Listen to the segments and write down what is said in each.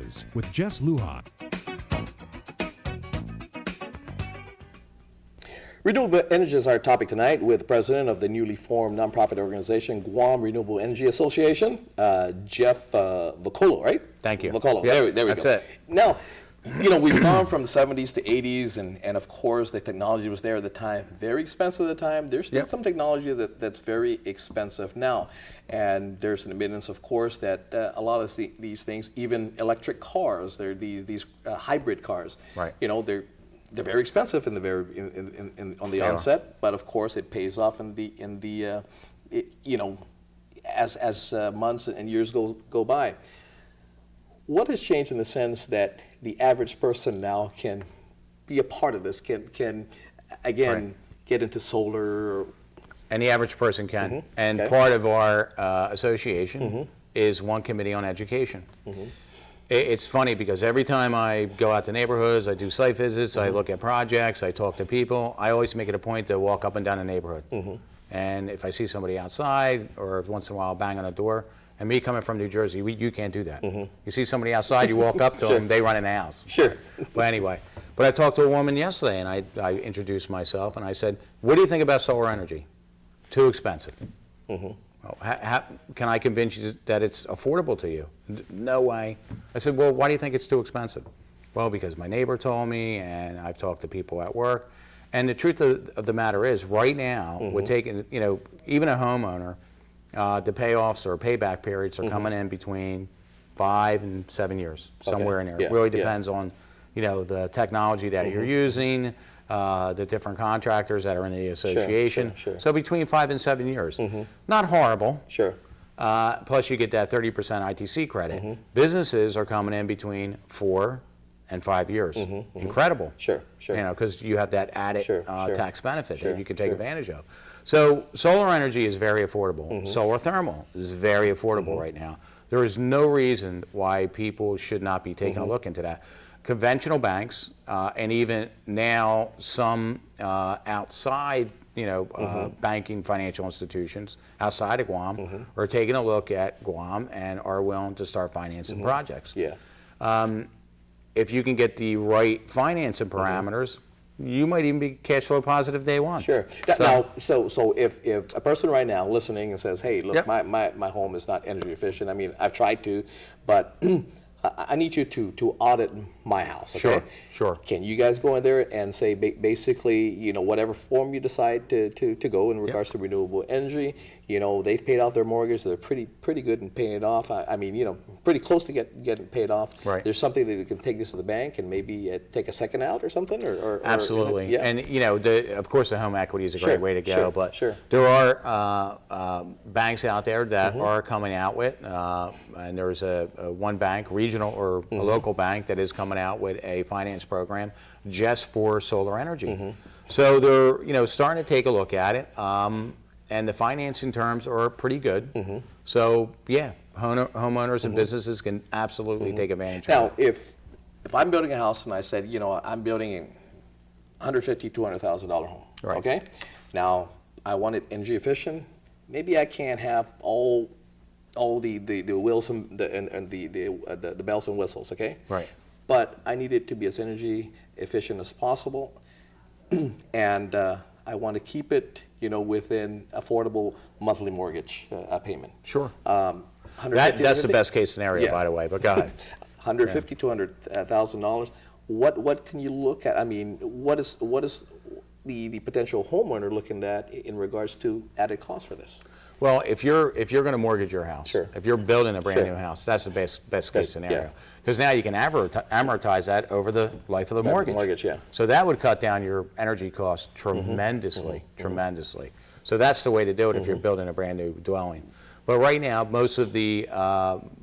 Energies with Jess Lujan. Renewable energy is our topic tonight with the president of the newly formed nonprofit organization, Guam Renewable Energy Association, Jeff Vocolo, right? Thank you. Vocolo, Yep, there we that's go. it. Now, you know, we've gone from the 70s to 80s, and of course the technology was there at the time, very expensive at the time. There's still Yep. some technology that's very expensive now. And there's an admittance, of course, that a lot of these things, even electric cars, they're these hybrid cars. Right. You know, they're very expensive on the onset, but of course it pays off as months and years go by. What has changed in the sense that the average person now can be a part of this, can again Right. get into solar? And the average person can. Mm-hmm. And Okay. part of our association is one committee on education. It's funny because every time I go out to neighborhoods, I do site visits, I look at projects, I talk to people, I always make it a point to walk up and down the neighborhood. And if I see somebody outside or once in a while bang on a door, and me coming from New Jersey, you can't do that. You see somebody outside, you walk up to Sure. them, they run in the house. Sure. But anyway, but I talked to a woman yesterday and I introduced myself and I said, what do you think about solar energy? Too expensive. Well, how can I convince you that it's affordable to you? No way. I said, well, why do you think it's too expensive? Well, because my neighbor told me and I've talked to people at work. And the truth of the matter is, right now, we're taking, you know, even a homeowner, the payoffs or payback periods are coming in between 5 and 7 years, somewhere in there. Yeah, It really yeah. depends on, you know, the technology that you're using, the different contractors that are in the association. sure. So between 5 and 7 years. Not horrible. Sure. Plus you get that 30% ITC credit. Businesses are coming in between 4 and 5 years. Incredible. Sure. You know, because you have that added Sure. tax benefit Sure. that you can take Sure. advantage of. So solar energy is very affordable. Solar thermal is very affordable right now. There is no reason why people should not be taking a look into that. Conventional banks and even now some outside, you know, banking financial institutions outside of Guam are taking a look at Guam and are willing to start financing projects. Yeah. If you can get the right financing parameters, you might even be cash flow positive day one. Sure. Now, so if a person right now listening and says, hey, look, Yep. my home is not energy efficient. I mean, I've tried to, but I need you to audit my house, okay? Sure. Can you guys go in there and say basically, you know, whatever form you decide to go in regards to renewable energy, you know, they've paid off their mortgage, they're pretty good in paying it off. I mean, you know, pretty close to getting paid off. Right. There's something that they can take this to the bank and maybe take a second out or something, or Absolutely. is it, yeah. And, you know, of course, the home equity is a Sure, great way to go, sure, but sure. there are banks out there that are coming out with, and there's a one bank, regional or a local bank, that is coming out with a finance program just for solar energy. So they're, you know, starting to take a look at it, and the financing terms are pretty good. So, yeah, homeowners and businesses can absolutely take advantage of it. Now, if I'm building a house and I said, you know, I'm building a $150,000, $200,000 home, Right. okay? Now, I want it energy efficient. Maybe I can't have all the wheels and the bells and whistles, okay? Right. But I need it to be as energy efficient as possible, and I want to keep it, you know, within affordable monthly mortgage payment. Sure. $150,000, That's the best case scenario, Yeah. by the way, but go ahead. $150,000, $200,000. What can you look at? I mean, what is the potential homeowner looking at in regards to added cost for this? Well, if you're going to mortgage your house, Sure. if you're building a brand Sure. new house, that's the best case Yes, scenario. yeah. Because now you can amortize that over the life of the mortgage. Mortgage, yeah. So that would cut down your energy costs tremendously, tremendously. So that's the way to do it if you're building a brand new dwelling. But right now, most of the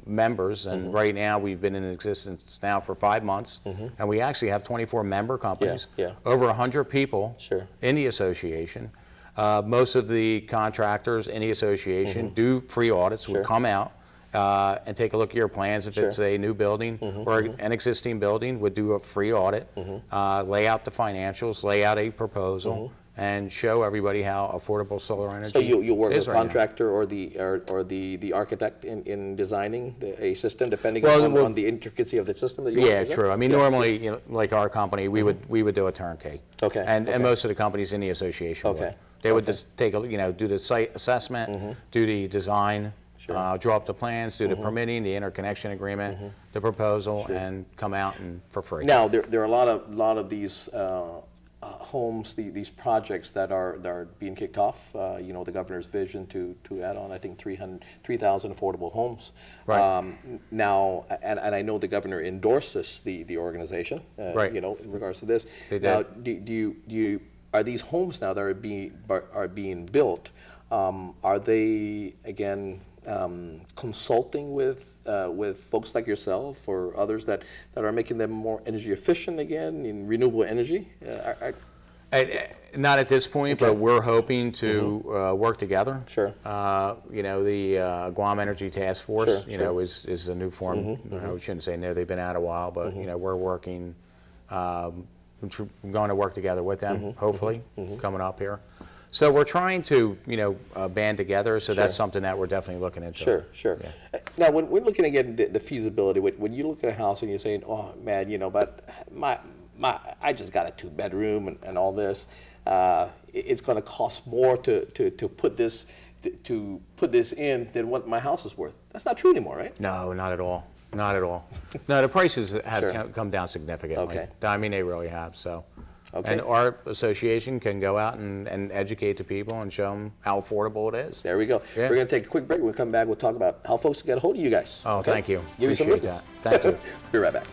members, and right now we've been in existence now for 5 months, and we actually have 24 member companies, yeah. over 100 people Sure. in the association. Most of the contractors in the association do free audits, Sure. would come out and take a look at your plans. If Sure. it's a new building or an existing building, would do a free audit, lay out the financials, lay out a proposal, and show everybody how affordable solar energy So you'll work with is the right now. contractor or the architect in designing a system, depending Well, on the intricacy of the system that you Yeah, work with? true. I mean, Yeah. normally, you know, like our company, we would do a turnkey. Okay, And okay. most of the companies in the association would. Okay, They would okay. just take a, you know, do the site assessment, do the design, Sure. draw up the plans, do the permitting, the interconnection agreement, the proposal, and come out and for free. Now, there are a lot of these homes, these projects that are being kicked off. You know, the governor's vision to add on, I think, 3,000 affordable homes. Right. Now, and I know the governor endorses the organization. Right. You know, in regards to this. They did. Now, do you are these homes now that are being built? Are they again consulting with folks like yourself or others that are making them more energy efficient again in renewable energy? Not at this point, Okay. but we're hoping to work together. Sure. You know, the Guam Energy Task Force, Sure, you sure. know, is a new form. I shouldn't say new, they've been out a while, but, you know, we're working, we're going to work together with them, hopefully, coming up here. So we're trying to, you know, band together, so that's Sure. something that we're definitely looking into. Sure, sure. Now, when we're looking again the feasibility, when you look at a house and you're saying, "Oh man, you know, but I just got a 2-bedroom and all this, it's going to cost more to put this in than what my house is worth." That's not true anymore, right? No, not at all. Not at all. No, the prices have Sure. come down significantly. Okay. I mean, they really have, so. Okay. And our association can go out and educate the people and show them how affordable it is. There we go. Yeah. We're going to take a quick break. When we come back, we'll talk about how folks get a hold of you guys. Oh, Okay? thank you. Give you some Appreciate business. that. Thank you. Be right back.